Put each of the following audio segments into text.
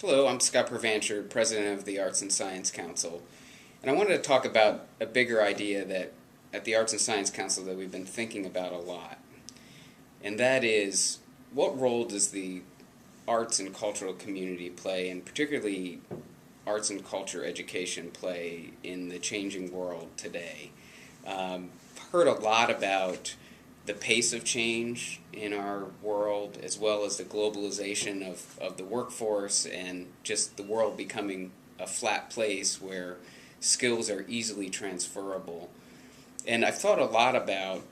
Hello, I'm Scott Provancher, President of the Arts and Science Council, and I wanted to talk about a bigger idea that at the Arts and Science Council that we've been thinking about a lot, and that is what role does the arts and cultural community play, and particularly arts and culture education play in the changing world today? Heard a lot about the pace of change in our world, as well as the globalization of the workforce and just the world becoming a flat place where skills are easily transferable. And I've thought a lot about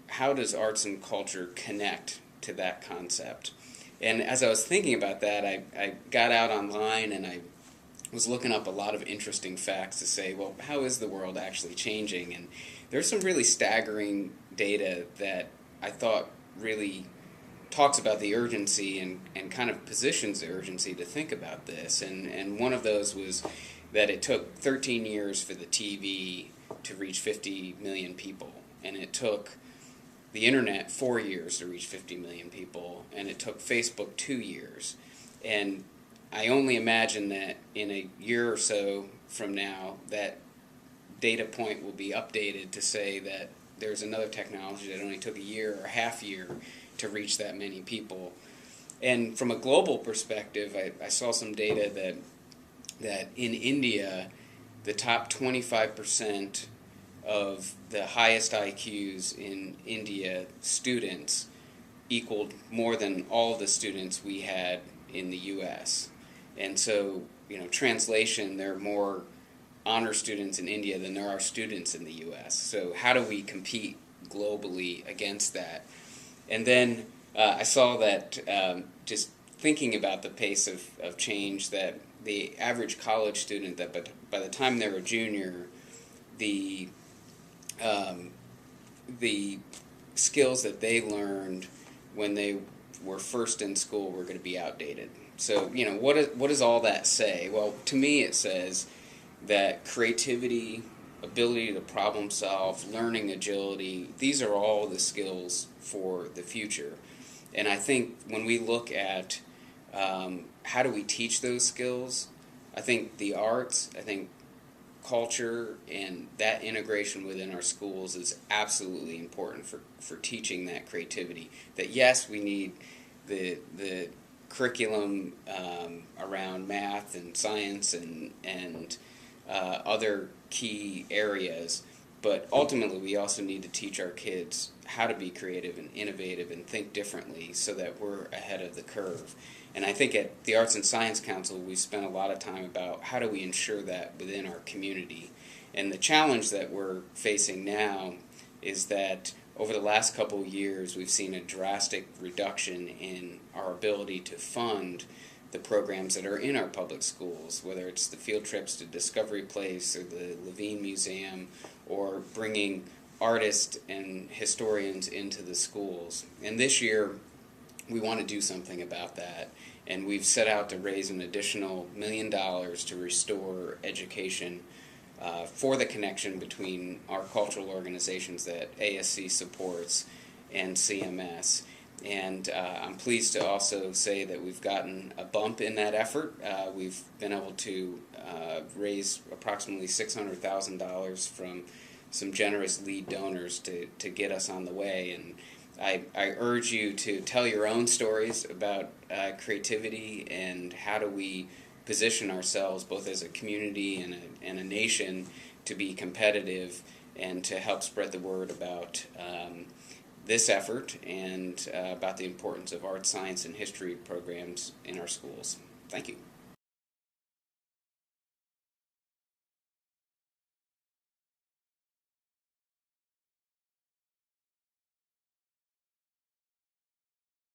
how does arts and culture connect to that concept. And as I was thinking about that, I got out online and I was looking up a lot of interesting facts to say, well, how is the world actually changing? And there's some really staggering data that I thought really talks about the urgency and kind of positions the urgency to think about this. And one of those was that it took 13 years for the TV to reach 50 million people. And it took the internet 4 years to reach 50 million people. And it took Facebook 2 years. And I only imagine that in a year or so from now, that data point will be updated to say that there's another technology that only took a year or half year to reach that many people. And from a global perspective, I saw some data that in India, the top 25% of the highest IQs in India students equaled more than all the students we had in the U.S. And so, translation, there are more honor students in India than there are students in the U.S. So how do we compete globally against that? And then I saw that just thinking about the pace of change, that the average college student, that by the time they're a junior, the skills that they learned when they were first in school were going to be outdated. So, what does all that say? Well, to me it says that creativity, ability to problem solve, learning agility, these are all the skills for the future. And I think when we look at how do we teach those skills, I think the arts, I think culture, and that integration within our schools is absolutely important for teaching that creativity. That yes, we need the curriculum around math and science and other key areas, but ultimately we also need to teach our kids how to be creative and innovative and think differently so that we're ahead of the curve. And I think at the Arts and Science Council we spent a lot of time about how do we ensure that within our community. And the challenge that we're facing now is that over the last couple of years we've seen a drastic reduction in our ability to fund the programs that are in our public schools, whether it's the field trips to Discovery Place or the Levine Museum, or bringing artists and historians into the schools. And this year we want to do something about that, and we've set out to raise an additional $1 million to restore education for the connection between our cultural organizations that ASC supports and CMS. And I'm pleased to also say that we've gotten a bump in that effort. We've been able to raise approximately $600,000 from some generous lead donors to get us on the way. And I urge you to tell your own stories about creativity and how do we position ourselves both as a community and a nation to be competitive and to help spread the word about this effort and about the importance of art, science, and history programs in our schools. Thank you.